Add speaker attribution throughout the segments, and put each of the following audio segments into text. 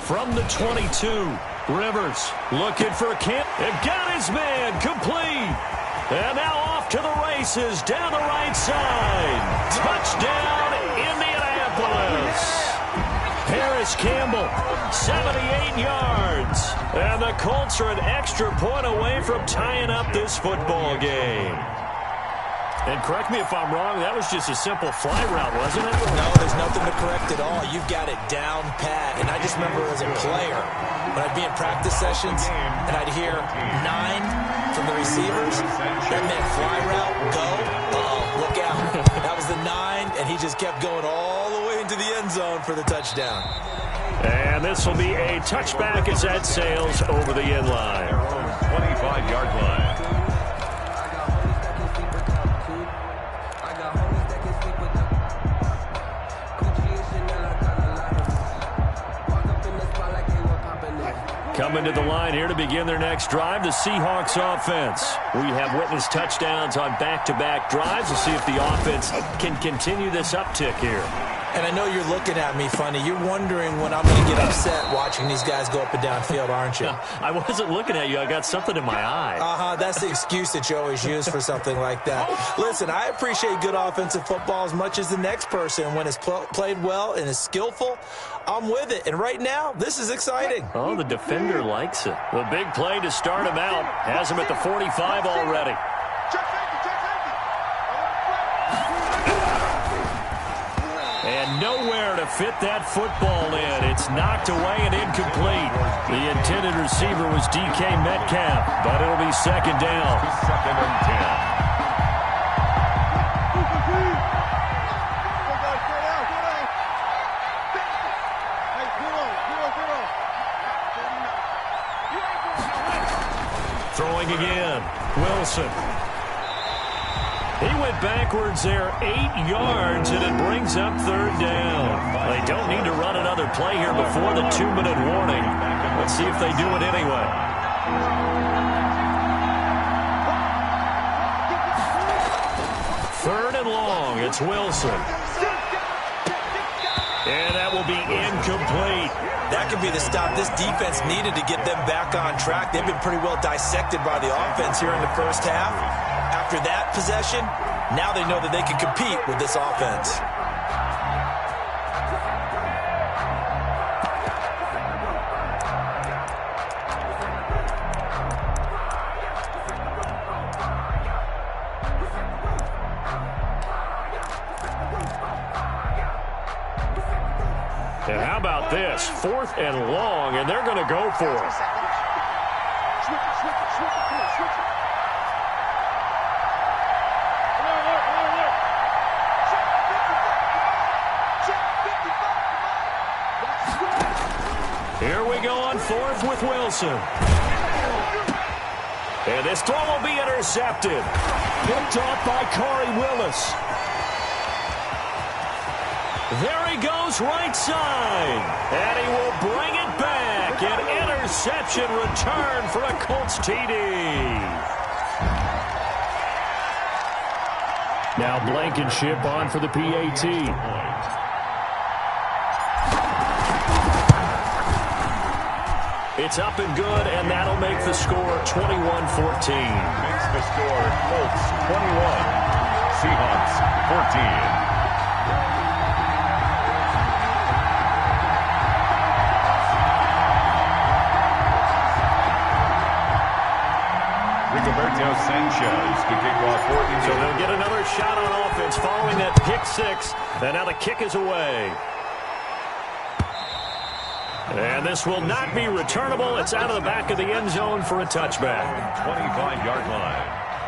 Speaker 1: From the 22, Rivers looking for a camp. And got his man complete. And now off to the races down the right side. Touchdown, Indianapolis. Harris Campbell, 78 yards. And the Colts are an extra point away from tying up this football game. And correct me if I'm wrong, that was just a simple fly route, wasn't it?
Speaker 2: No, there's nothing to correct at all. You've got it down pat. And I just remember as a player, when I'd be in practice sessions and I'd hear 9 from the receivers, that meant fly route, go, look out. That was the 9, and he just kept going all the way into the end zone for the touchdown.
Speaker 1: And this will be a touchback as that sails over the end line.
Speaker 3: 25-yard line.
Speaker 1: Coming to the line here to begin their next drive, the Seahawks offense. We have witnessed touchdowns on back-to-back drives. We'll see if the offense can continue this uptick here.
Speaker 2: And I know you're looking at me funny. You're wondering when I'm going to get upset watching these guys go up and down field, aren't you?
Speaker 1: I wasn't looking at you. I got something in my eye.
Speaker 2: That's the excuse that you always use for something like that. Listen, I appreciate good offensive football as much as the next person. When it's played well and is skillful, I'm with it. And right now, this is exciting.
Speaker 1: Oh, the defender likes it. The big play to start him out. Has him at the 45 already. And nowhere to fit that football in. It's knocked away and incomplete. The intended receiver was DK Metcalf, but it'll be second down.
Speaker 3: Second and 10.
Speaker 1: Throwing again. Wilson. He went backwards there 8 yards, and it brings up third down. They don't need to run another play here before the 2-minute warning. Let's see if they do it anyway. Third and long. It's Wilson. And that will be incomplete.
Speaker 2: That could be the stop this defense needed to get them back on track. They've been pretty well dissected by the offense here in the first half. After that possession, now they know that they can compete with this offense.
Speaker 1: And how about this? 4th and long, and they're going to go for it. Here we go on 4th with Wilson. And this throw will be intercepted. Picked off by Corey Willis. There he goes right side. And he will bring it back. An interception return for a Colts TD. Now Blankenship on for the PAT. It's up and good, and that'll make the score 21-14.
Speaker 3: Makes the score Colts 21, Seahawks 14. Rigoberto Sanchez to kick off 14.
Speaker 1: So they'll get another shot on offense following that pick six, and now the kick is away. And this will not be returnable. It's out of the back of the end zone for a touchback.
Speaker 3: 25-yard line.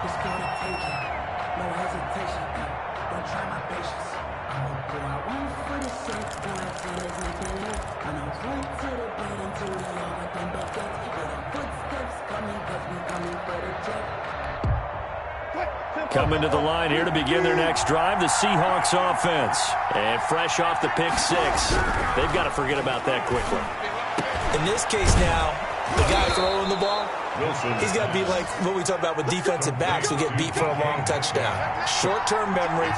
Speaker 4: It's gonna take it. No hesitation. Don't try my patience. I'm gonna go out one for the six. When I see this making it, and I'll run to the bed until we all got them buckets. Hear the footsteps coming, cause we coming for the check.
Speaker 1: Coming to the line here to begin their next drive, the Seahawks offense. And fresh off the pick six, they've got to forget about that quickly.
Speaker 2: In this case now, the guy throwing the ball,
Speaker 3: Wilson.
Speaker 2: he's got to be like what we talk about with defensive backs who get beat for a long touchdown. Short-term memory,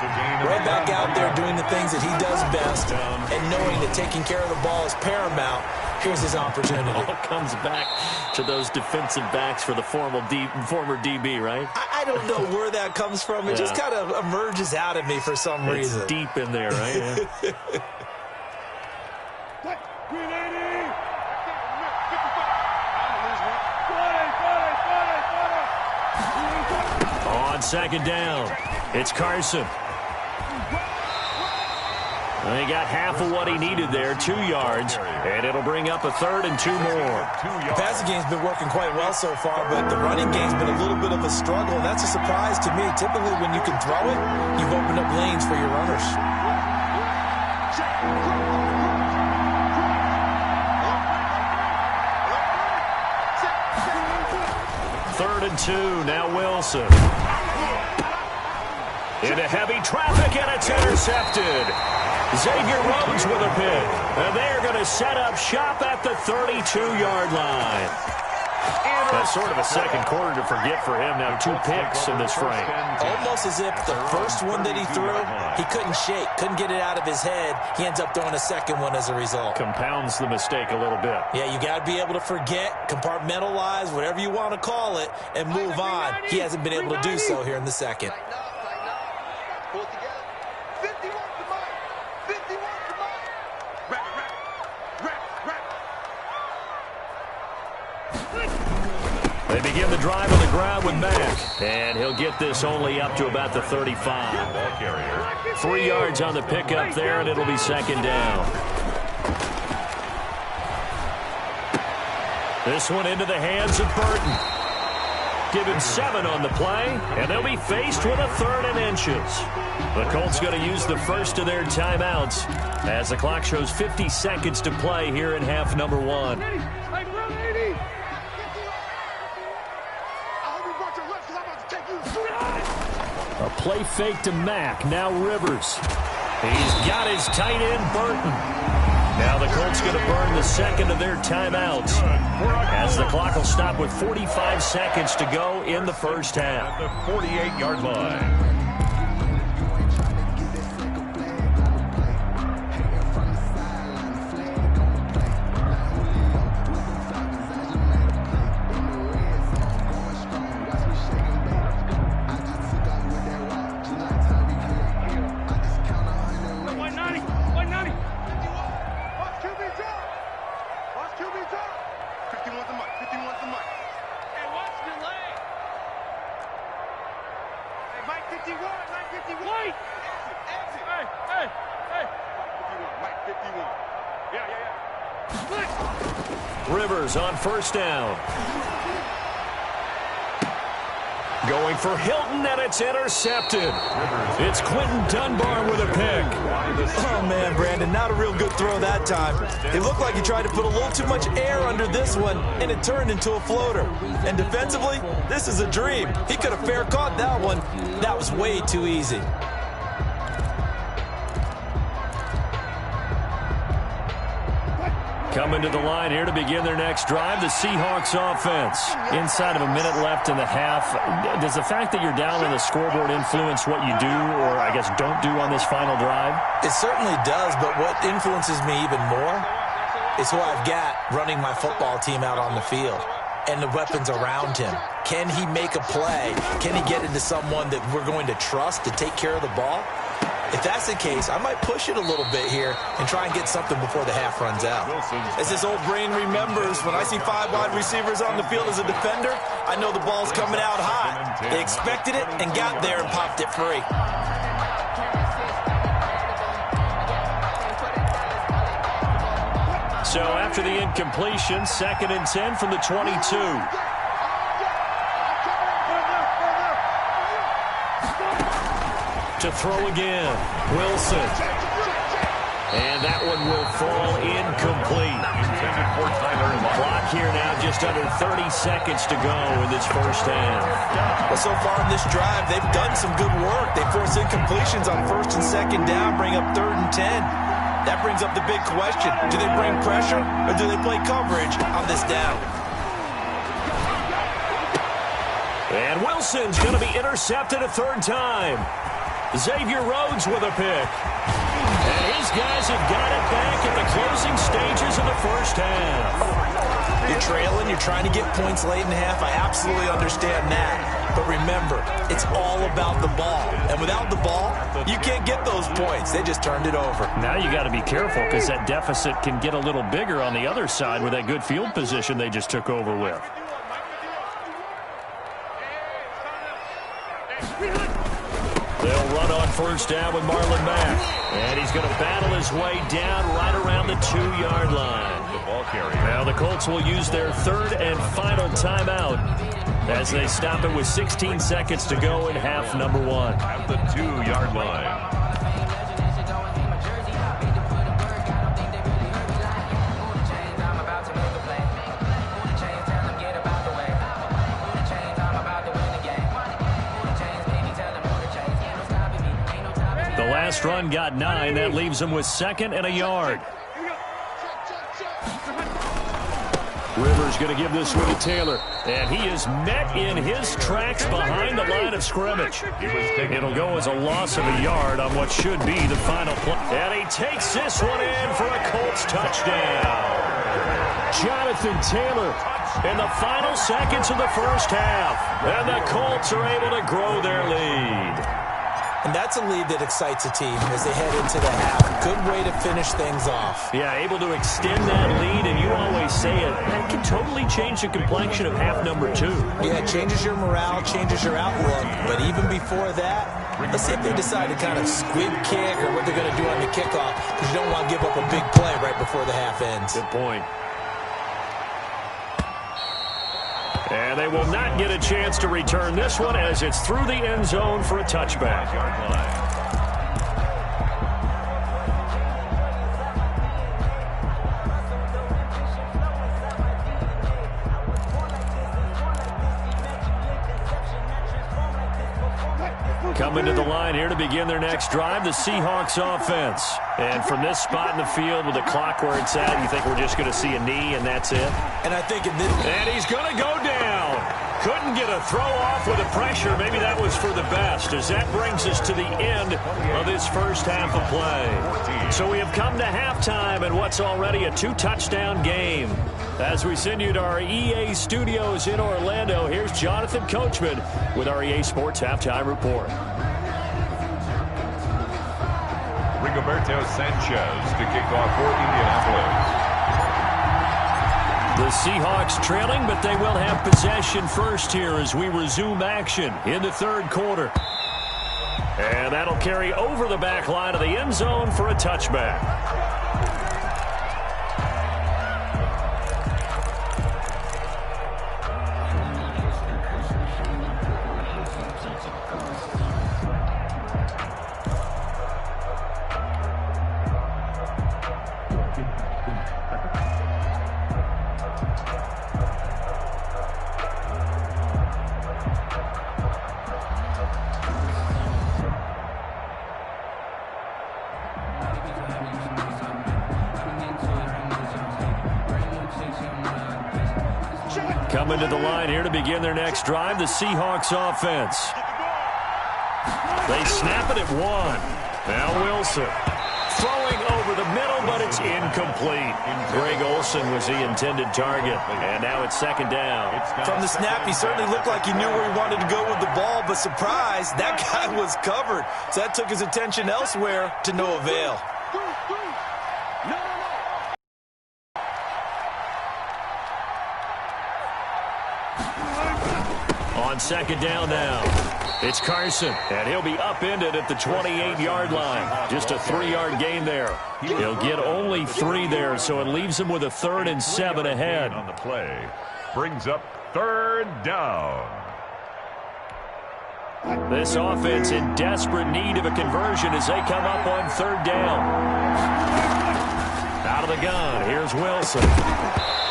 Speaker 2: right back out there doing the things that he does best, and knowing that taking care of the ball is paramount. Here's his opportunity.
Speaker 1: It all comes back to those defensive backs for the former DB, right?
Speaker 2: I don't know where that comes from. It just kind of emerges out of me for some reason.
Speaker 1: It's deep in there, right? Yeah. On second down, it's Carson. He got half of what he needed there, 2 yards, and it'll bring up a 3rd and 2 more.
Speaker 2: The passing game's been working quite well so far, but the running game's been a little bit of a struggle, and that's a surprise to me. Typically, when you can throw it, you've opened up lanes for your runners.
Speaker 1: Third and 2, now Wilson. Into heavy traffic, and it's intercepted. Xavier Rhodes with a pick. And they're going to set up shop at the 32-yard line. That's sort of a second quarter to forget for him. Now 2 picks in this frame.
Speaker 2: Almost as if the first one that he threw, he couldn't shake, couldn't get it out of his head. He ends up throwing a second one as a result.
Speaker 1: Compounds the mistake a little bit.
Speaker 2: Yeah, you got to be able to forget, compartmentalize, whatever you want to call it, and move on. He hasn't been able to do so here in the second.
Speaker 1: They begin the drive on the ground with Mack. And he'll get this only up to about the 35.
Speaker 3: Ball carrier.
Speaker 1: 3 yards on the pickup there, and it'll be second down. This one into the hands of Burton. Give him 7 on the play, and they'll be faced with a 3rd and inches. The Colts going to use the first of their timeouts as the clock shows 50 seconds to play here in half number 1. A play fake to Mack. Now Rivers. He's got his tight end, Burton. Now the Colts going to burn the second of their timeouts as the clock will stop with 45 seconds to go in the first half.
Speaker 3: At the 48-yard line.
Speaker 1: Rivers on first down. Going for Hilton, and it's intercepted. It's Quentin Dunbar with a pick.
Speaker 2: Oh, man, Brandon, not a real good throw that time. It looked like he tried to put a little too much air under this one, and it turned into a floater. And defensively, this is a dream. He could have fair caught that one. That was way too easy.
Speaker 1: Coming to the line here to begin their next drive, the Seahawks offense. Inside of a minute left in the half, does the fact that you're down on the scoreboard influence what you do, or I guess don't do on this final drive?
Speaker 2: It certainly does, but what influences me even more is who I've got running my football team out on the field and the weapons around him. Can he make a play? Can he get into someone that we're going to trust to take care of the ball? If that's the case, I might push it a little bit here and try and get something before the half runs out. As this old brain remembers, when I see 5 wide receivers on the field as a defender, I know the ball's coming out hot. They expected it and got there and popped it free.
Speaker 1: So after the incompletion, 2nd and 10 from the 22. To throw again, Wilson. And that one will fall incomplete. Clock here now, just under 30 seconds to go in this first half.
Speaker 2: Well, so far in this drive, they've done some good work. They force incompletions on 1st and 2nd down, bring up 3rd and 10. That brings up the big question. Do they bring pressure or do they play coverage on this down?
Speaker 1: And Wilson's going to be intercepted a third time. Xavier Rhodes with a pick. And his guys have got it back at the closing stages of the first half.
Speaker 2: You're trailing, you're trying to get points late in the half. I absolutely understand that. But remember, it's all about the ball. And without the ball, you can't get those points. They just turned it over.
Speaker 1: Now you got to be careful because that deficit can get a little bigger on the other side with that good field position they just took over with. They'll run on first down with Marlon Mack. And he's going to battle his way down right around the 2-yard line. Now the Colts will use their third and final timeout as they stop it with 16 seconds to go in half number 1.
Speaker 3: At the 2-yard line.
Speaker 1: The last run got 9. That leaves them with 2nd and a yard. Rivers going to give this one to Taylor. And he is met in his tracks behind the line of scrimmage. It'll go as a loss of a yard on what should be the final play. And he takes this one in for a Colts touchdown. Jonathan Taylor in the final seconds of the first half. And the Colts are able to grow their lead.
Speaker 2: And that's a lead that excites a team as they head into the half. Good way to finish things off.
Speaker 1: Yeah, able to extend that lead, and you always say it. That can totally change the complexion of half number 2.
Speaker 2: Yeah, it changes your morale, changes your outlook. But even before that, let's see if they decide to kind of squib kick or what they're going to do on the kickoff, because you don't want to give up a big play right before the half ends.
Speaker 1: Good point. And they will not get a chance to return this one as it's through the end zone for a touchback. Coming to the line here to begin their next drive, the Seahawks offense. And from this spot in the field with the clock where it's at, you think we're just going to see a knee and that's it?
Speaker 2: And I think in this...
Speaker 1: And he's going to go down. Couldn't get a throw off with the pressure. Maybe that was for the best, as that brings us to the end of this first half of play. So we have come to halftime in what's already a 2-touchdown game. As we send you to our EA studios in Orlando, here's Jonathan Coachman with our EA Sports Halftime Report.
Speaker 3: Rigoberto Sanchez to kick off for Indianapolis.
Speaker 1: The Seahawks trailing, but they will have possession first here as we resume action in the third quarter. And that'll carry over the back line of the end zone for a touchback. Coming to the line here to begin their next drive, the Seahawks offense. They snap it at 1. Now Wilson throwing over the middle, but it's incomplete. Greg Olsen was the intended target, and now it's second down.
Speaker 2: From the snap, he certainly looked like he knew where he wanted to go with the ball, but surprise, that guy was covered. So that took his attention elsewhere to no avail.
Speaker 1: On second down now, it's Carson, and he'll be upended at the 28-yard line. Just a 3-yard gain there. He'll get only 3 there, so it leaves him with a 3rd and 7 ahead.
Speaker 3: On the play, brings up third down.
Speaker 1: This offense in desperate need of a conversion as they come up on third down. Out of the gun, here's Wilson.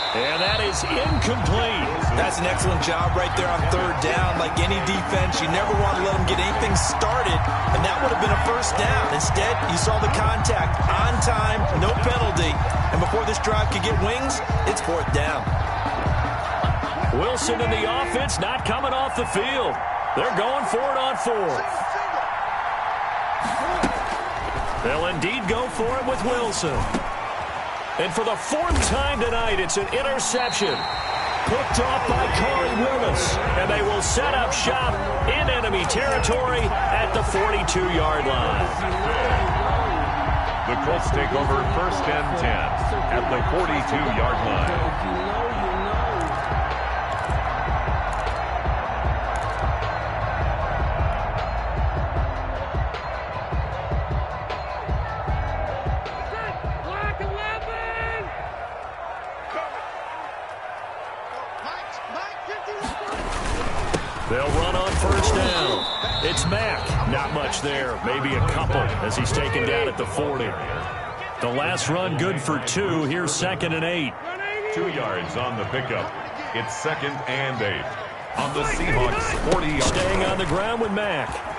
Speaker 1: And that is incomplete.
Speaker 2: That's an excellent job right there on third down. Like any defense, you never want to let them get anything started, and that would have been a first down. Instead, you saw the contact on time, no penalty, and before this drive could get wings, it's fourth down.
Speaker 1: Wilson and the offense not coming off the field. They're going for it on fourth. They'll indeed go for it with Wilson. And for the fourth time tonight, it's an interception. Picked off by Corey Willis. And they will set up shop in enemy territory at the 42-yard line.
Speaker 3: The Colts take over 1st and 10 at the 42-yard line.
Speaker 1: They'll run on 1st down. It's Mack. Not much there. Maybe a couple as he's taken down at the 40. The last run good for 2. Here's 2nd and 8.
Speaker 3: 2 yards on the pickup. It's 2nd and 8. On the Seahawks 40.
Speaker 1: Staying on the ground with Mack.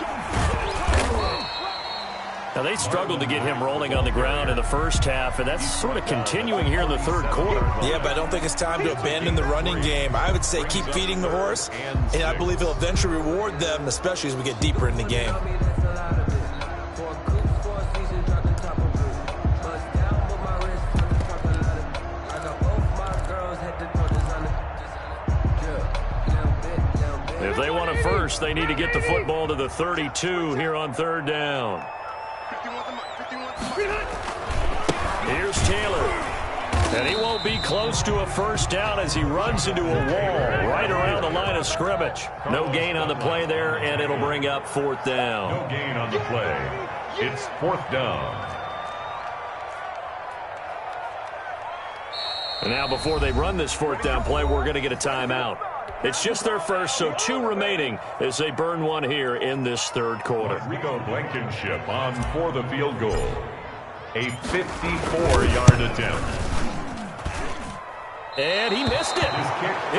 Speaker 1: Now, they struggled to get him rolling on the ground in the first half, and that's sort of continuing here in the third quarter.
Speaker 2: Yeah, but I don't think it's time to abandon the running game. I would say keep feeding the horse, and I believe he'll eventually reward them, especially as we get deeper in the game.
Speaker 1: If they want it first, they need to get the football to the 32 here on 3rd down. Here's Taylor. And he won't be close to a 1st down as he runs into a wall right around the line of scrimmage. No gain on the play there, and it'll bring up 4th down.
Speaker 3: No gain on the play. It's 4th down.
Speaker 1: And now before they run this 4th down play, we're going to get a timeout. It's just their first, so 2 remaining as they burn one here in this 3rd quarter.
Speaker 3: Rico Blankenship on for the field goal. A 54-yard attempt.
Speaker 1: And he missed it.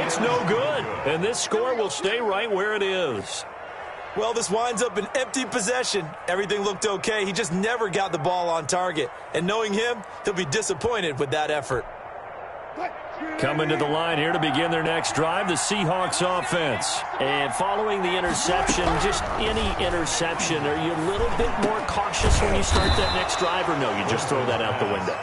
Speaker 1: It's no good. And this score will stay right where it is.
Speaker 2: Well, this winds up an empty possession. Everything looked okay. He just never got the ball on target. And knowing him, he'll be disappointed with that effort.
Speaker 1: Coming to the line here to begin their next drive, the Seahawks offense. And following the interception, just any interception, are you a little bit more cautious when you start that next drive, or no, you just throw that out the window?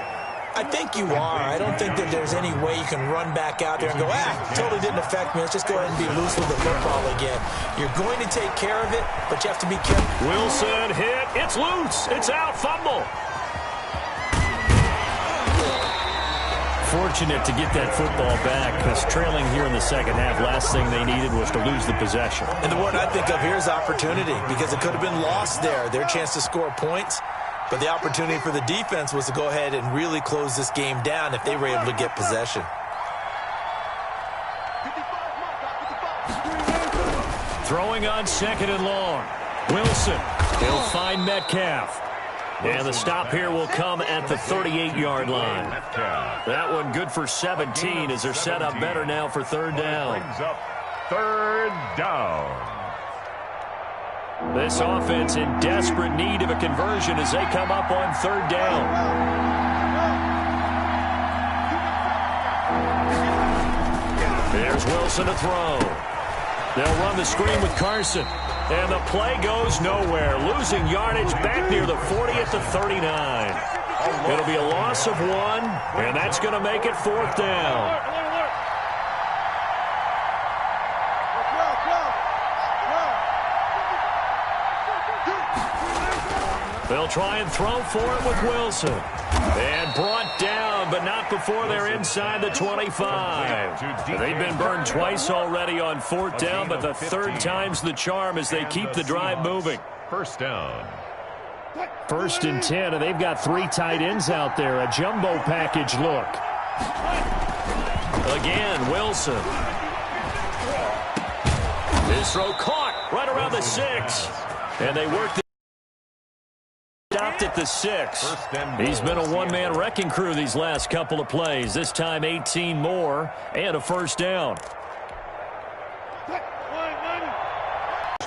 Speaker 2: I think you are. I don't think that there's any way you can run back out there and go, totally didn't affect me. Let's just go ahead and be loose with the football again. You're going to take care of it, but you have to be careful.
Speaker 1: Wilson hit. It's loose. It's out. Fumble. Fortunate to get that football back because trailing here in the second half, last thing they needed was to lose the possession.
Speaker 2: And the word I think of here is opportunity because it could have been lost there. Their chance to score points. But the opportunity for the defense was to go ahead and really close this game down if they were able to get possession.
Speaker 1: Throwing on 2nd and long. Wilson. He'll find Metcalf. And the stop here will come at the 38-yard line. That one good for 17 as they're set up better now for 3rd down.
Speaker 3: Brings up 3rd down.
Speaker 1: This offense in desperate need of a conversion as they come up on 3rd down. There's Wilson to throw. They'll run the screen with Carson. And the play goes nowhere. Losing yardage back near the 40 at the 39. It'll be a loss of 1, and that's going to make it 4th down. They'll try and throw for it with Wilson. And brought down, but not before they're inside the 25. They've been burned twice already on 4th down, but the 3rd time's the charm as they keep the drive moving.
Speaker 3: 1st down.
Speaker 1: 1st and 10, and they've got 3 tight ends out there. A jumbo package look. Again, Wilson. His throw caught right around the 6. And they worked it. Stopped at the 6. He's been a one-man wrecking crew these last couple of plays. This time 18 more and a 1st down.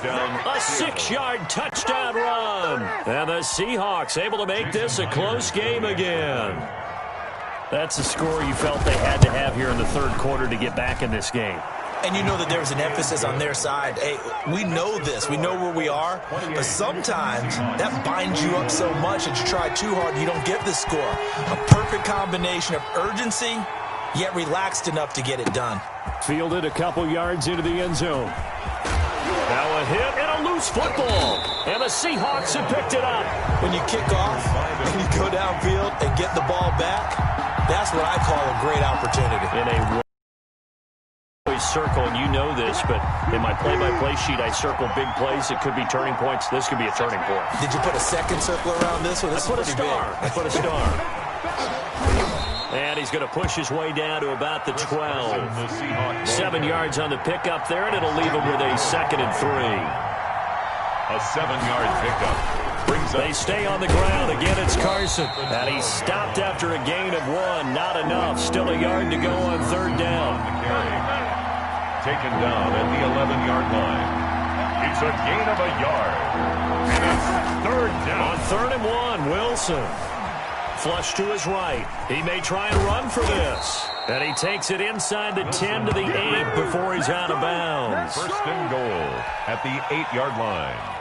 Speaker 1: A 6-yard touchdown run. And the Seahawks able to make this a close game again. That's a score you felt they had to have here in the 3rd quarter to get back in this game.
Speaker 2: And you know that there's an emphasis on their side. Hey, we know this. We know where we are. But sometimes that binds you up so much that you try too hard and you don't get the score. A perfect combination of urgency, yet relaxed enough to get it done.
Speaker 1: Fielded a couple yards into the end zone. Now a hit and a loose football. And the Seahawks have picked it up.
Speaker 2: When you kick off and you go downfield and get the ball back, that's what I call a great opportunity.
Speaker 1: In a circle, and you know this, but in my play-by-play sheet, I circle big plays. It could be turning points. This could be a turning point.
Speaker 2: Did you put a second circle around this one?
Speaker 1: I put a star. I put a star. And he's going to push his way down to about the 12. 7 yards on the pickup there, and it'll leave him with a 2nd and 3.
Speaker 3: A 7-yard pickup.
Speaker 1: They stay on the ground. Again, it's Carson. And he stopped after a gain of 1. Not enough. Still a yard to go on 3rd down.
Speaker 3: Taken down at the 11-yard line. It's a gain of a yard. And it's 3rd down.
Speaker 1: On 3rd and 1, Wilson. Flush to his right. He may try and run for this. And he takes it inside the 10 to the 8 before he's out of bounds.
Speaker 3: 1st and goal at the 8-yard line.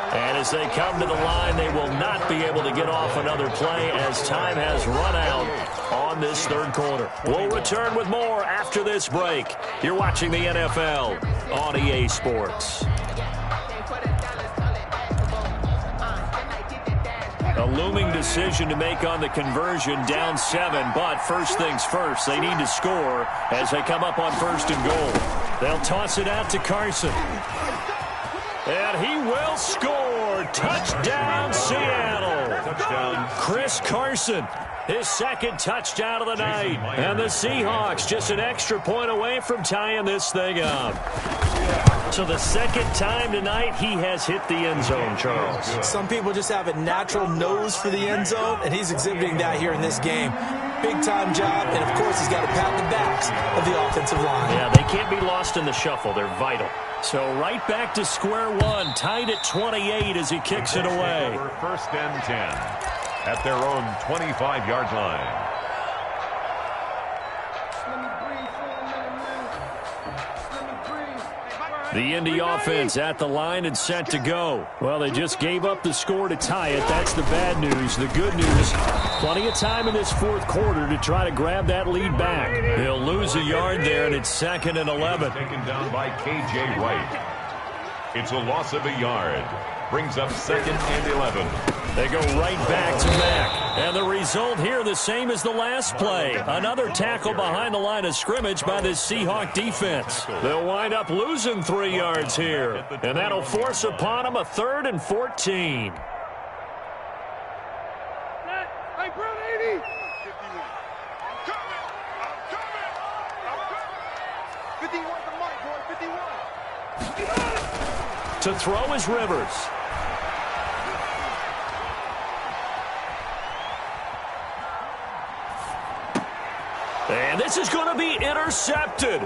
Speaker 1: And as they come to the line, they will not be able to get off another play as time has run out on this 3rd quarter. We'll return with more after this break. You're watching the NFL on EA Sports. A looming decision to make on the conversion, down 7, but first things first, they need to score as they come up on 1st and goal. They'll toss it out to Carson. And he will score. Touchdown, Seattle.
Speaker 3: Touchdown.
Speaker 1: Chris Carson, his 2nd touchdown of the night. And the Seahawks just an extra point away from tying this thing up. So the 2nd time tonight he has hit the end zone, Charles.
Speaker 2: Some people just have a natural nose for the end zone, and he's exhibiting that here in this game. Big-time job, and of course he's got to pat the backs of the offensive line.
Speaker 1: Yeah, they can't be lost in the shuffle. They're vital. So right back to square one, tied at 28 as he kicks it away.
Speaker 3: 1st and 10 at their own 25-yard line.
Speaker 1: The Indy offense at the line and set to go. Well, they just gave up the score to tie it. That's the bad news. The good news, plenty of time in this 4th quarter to try to grab that lead back. They'll lose a yard there, and it's 2nd and 11.
Speaker 3: Taken down by K.J. White. It's a loss of a yard. Brings up 2nd and 11.
Speaker 1: They go right back to Mack. And the result here the same as the last play. Another tackle behind the line of scrimmage by this Seahawk defense. They'll wind up losing 3 yards here. And that'll force upon them a 3rd and 14.
Speaker 5: Hey, Brown 80. 51 the mic, boy, 51.
Speaker 1: To throw is Rivers. And this is going to be intercepted.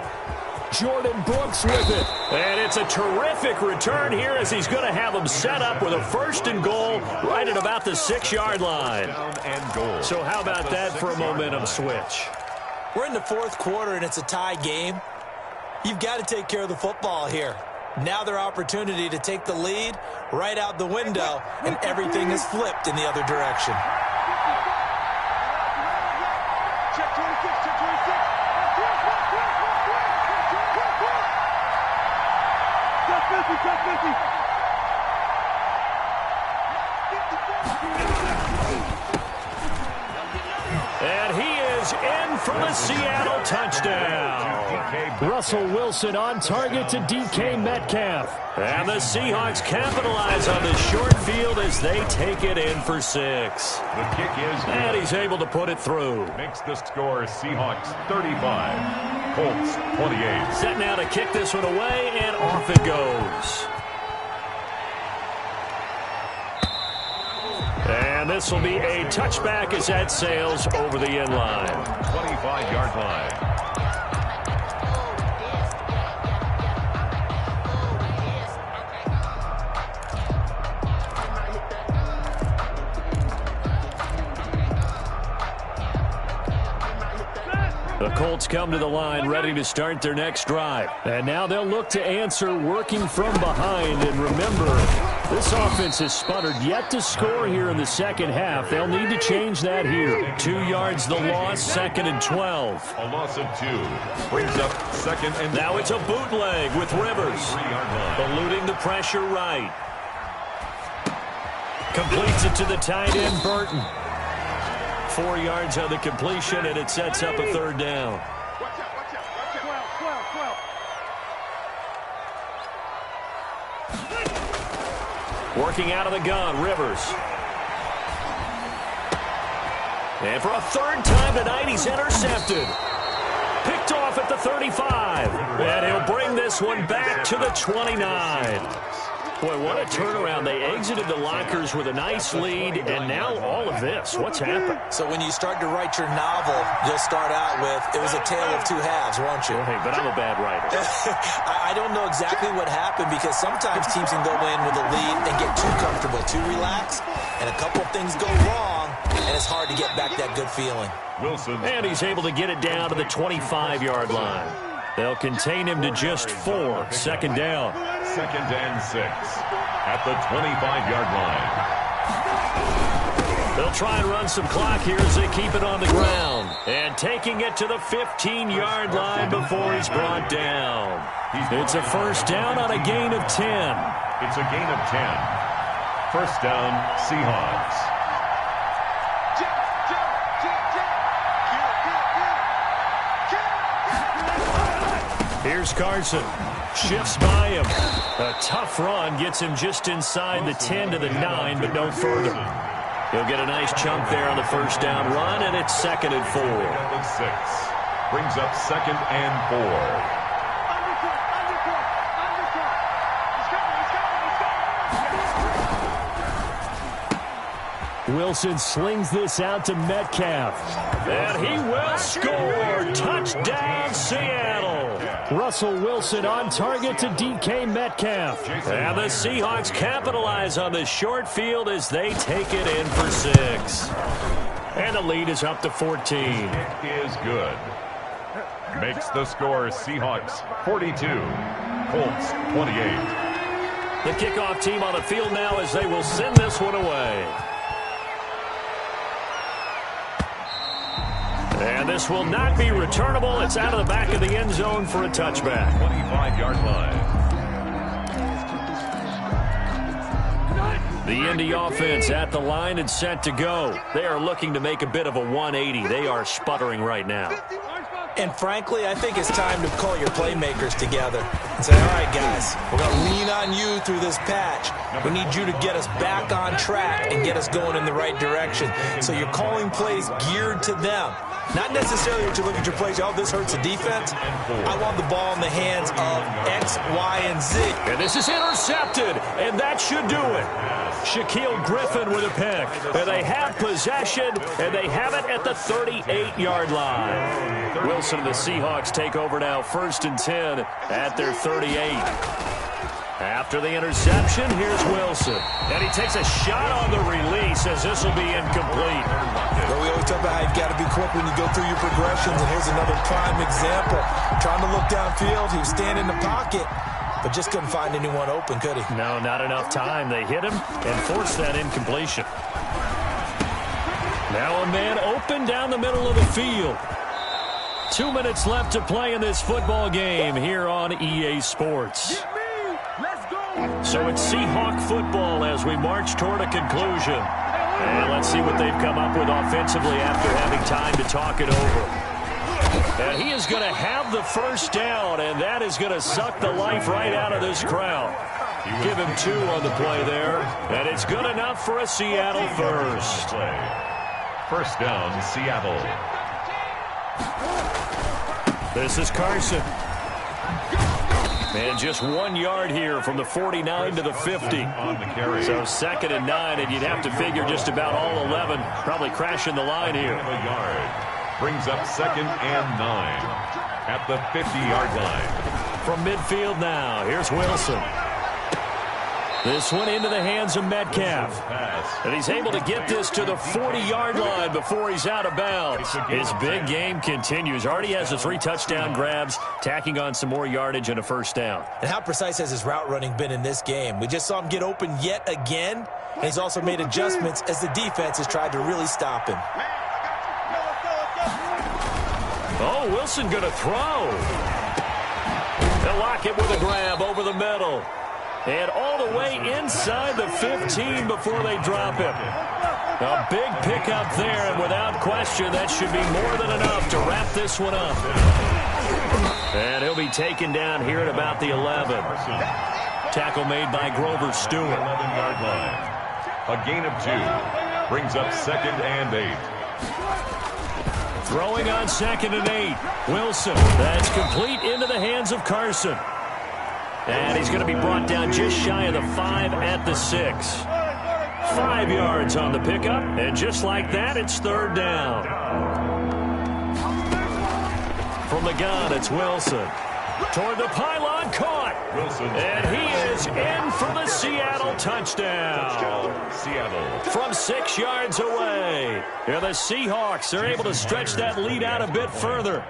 Speaker 1: Jordan Brooks with it. And it's a terrific return here as he's going to have them set up with a 1st and goal right at about the 6-yard line.
Speaker 3: Down and goal.
Speaker 1: So how about that for a momentum switch?
Speaker 2: We're in the 4th quarter, and it's a tie game. You've got to take care of the football here. Now their opportunity to take the lead right out the window, and everything is flipped in the other direction.
Speaker 5: Check 26, check 26. Check 50, check 50.
Speaker 1: And he is in for the Seattle touchdown. Russell Wilson on target to DK Metcalf. And the Seahawks capitalize on the short field as they take it in for 6.
Speaker 3: The kick is good.
Speaker 1: And he's able to put it through.
Speaker 3: Makes the score Seahawks 35, Colts 28.
Speaker 1: Set now to kick this one away, and off it goes. And this will be a touchback as that sails over the end line.
Speaker 3: 25-yard line.
Speaker 1: The Colts come to the line ready to start their next drive. And now they'll look to answer working from behind. And remember, this offense has sputtered yet to score here in the second half. They'll need to change that here. 2 yards the loss, 2nd and 12.
Speaker 3: A loss of 2. Brings up 2nd and...
Speaker 1: Now it's a bootleg with Rivers. Eluding the pressure right. Completes it to the tight end, Burton. 4 yards on the completion, and it sets up a 3rd down.
Speaker 5: Watch out, watch out, watch out. 12.
Speaker 1: Working out of the gun, Rivers. And for a 3rd time tonight, he's intercepted. Picked off at the 35. And he'll bring this one back to the 29. Boy, what a turnaround. They exited the lockers with a nice lead, and now all of this. What's happened?
Speaker 2: So when you start to write your novel, you'll start out with, it was a tale of 2 halves, won't you?
Speaker 1: Hey, but I'm a bad writer.
Speaker 2: I don't know exactly what happened because sometimes teams can go in with a lead and get too comfortable, too relaxed, and a couple of things go wrong, and it's hard to get back that good feeling.
Speaker 3: Wilson.
Speaker 1: And he's able to get it down to the 25-yard line. They'll contain him to just 4. 2nd down.
Speaker 3: 2nd and 6 at the 25-yard line.
Speaker 1: They'll try and run some clock here as they keep it on the ground. And taking it to the 15-yard line before he's brought down. It's a 1st down on a gain of 10.
Speaker 3: It's a gain of 10. 1st down, Seahawks.
Speaker 1: Here's Carson. Shifts by him. A tough run gets him just inside the 10 to the 9, but no further. He'll get a nice chunk there on the 1st down run, and it's 2nd and 4.
Speaker 3: 6. Brings up 2nd and 4.
Speaker 1: Wilson slings this out to Metcalf. And he will score. Touchdown, Seattle. Russell Wilson on target to DK Metcalf. And the Seahawks capitalize on the short field as they take it in for 6. And the lead is up to 14.
Speaker 3: Is good. Makes the score Seahawks 42. Colts 28.
Speaker 1: The kickoff team on the field now as they will send this one away. And this will not be returnable. It's out of the back of the end zone for a touchback.
Speaker 3: 25-yard line.
Speaker 1: The Indy offense at the line and set to go. They are looking to make a bit of a 180. They are sputtering right now.
Speaker 2: And frankly, I think it's time to call your playmakers together and say, all right, guys, we're going to lean on you through this patch. We need you to get us back on track and get us going in the right direction. So you're calling plays geared to them. Not necessarily that you look at your plays, oh, this hurts the defense. I want the ball in the hands of X, Y, and Z.
Speaker 1: And this is intercepted, and that should do it. Shaquille Griffin with a pick. And they have possession, and they have it at the 38-yard line. Wilson and the Seahawks take over now, 1st and 10 at their 38. After the interception, here's Wilson. And he takes a shot on the release as this will be incomplete.
Speaker 2: Well, we always talk about how you've got to be quick when you go through your progressions, and here's another prime example. Trying to look downfield, he was standing in the pocket, but just couldn't find anyone open, could he?
Speaker 1: No, not enough time. They hit him and forced that incompletion. Now a man open down the middle of the field. 2 minutes left to play in this football game here on EA Sports. So it's Seahawk football as we march toward a conclusion. And let's see what they've come up with offensively after having time to talk it over. And he is going to have the 1st down, and that is going to suck the life right out of this crowd. Give him 2 on the play there, and it's good enough for a Seattle 1st.
Speaker 3: 1st down, Seattle.
Speaker 1: This is Carson. And just 1 yard here from the 49 to the 50.
Speaker 3: On the carry.
Speaker 1: So 2nd and 9, and you'd have to figure just about all 11 probably crashing the line here.
Speaker 3: A yard. Brings up 2nd and 9 at the 50-yard line.
Speaker 1: From midfield now, here's Wilson. This one into the hands of Metcalf. And he's able to get this to the 40-yard line before he's out of bounds. His big game continues. Already has the 3 touchdown grabs, tacking on some more yardage and a first down.
Speaker 2: And how precise has his route running been in this game? We just saw him get open yet again, and he's also made adjustments as the defense has tried to really stop him.
Speaker 1: Oh, Wilson going to throw. They'll lock it with a grab over the middle. And all the way inside the 15 before they drop him. A big pickup there, and without question, that should be more than enough to wrap this one up. And he'll be taken down here at about the 11. Tackle made by Grover Stewart.
Speaker 3: 11-yard line. A gain of 2. Brings up 2nd and 8.
Speaker 1: Throwing on 2nd and 8. Wilson. That's complete into the hands of Carson. And he's going to be brought down just shy of the 5 at the 6. 5 yards on the pickup, and just like that, it's 3rd down. From the gun, it's Wilson. Toward the pylon, caught.
Speaker 3: Wilson.
Speaker 1: And he is in for the Seattle touchdown.
Speaker 3: Seattle.
Speaker 1: From 6 yards away. And the Seahawks are able to stretch that lead out a bit further.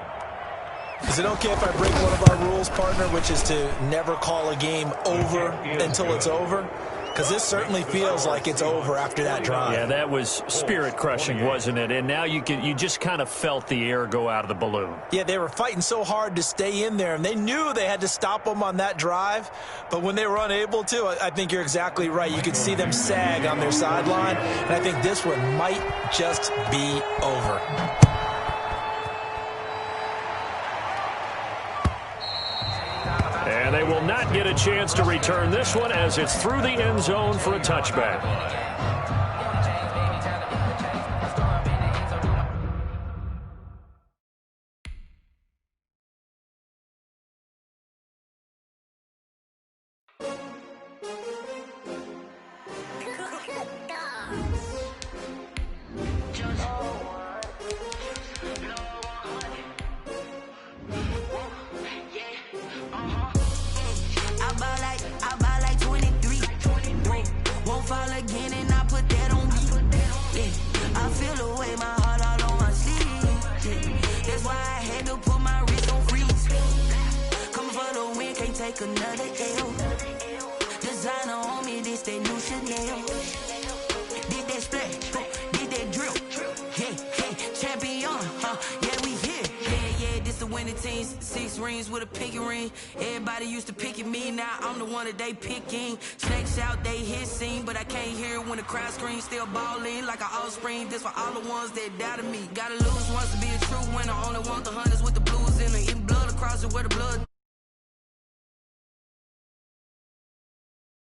Speaker 2: Is it okay if I break one of our rules, partner, which is to never call a game over until it's over? Because this certainly feels like it's over after that drive.
Speaker 1: Yeah, that was spirit-crushing, wasn't it? And now you just kind of felt the air go out of the balloon.
Speaker 2: Yeah, they were fighting so hard to stay in there, and they knew they had to stop them on that drive. But when they were unable to, I think you're exactly right. You could see them sag on their sideline, and I think this one might just be over.
Speaker 1: And they will not get a chance to return this one as it's through the end zone for a touchback.
Speaker 4: Another L. Designer on me, this they new Chanel. Did that splash, did that drill. Yeah, champion, yeah, we here. Yeah, this the winning team. 6 rings with a pinky ring. Everybody used to pick at me, now I'm the one that they picking. Snakes out, they hit scene, but I can't hear it when the crowd screams. Still ballin' like an offspring. This for all the ones that doubted me. Gotta lose once to be a true winner. Only want the hunters with the blues in the blood across it where the blood.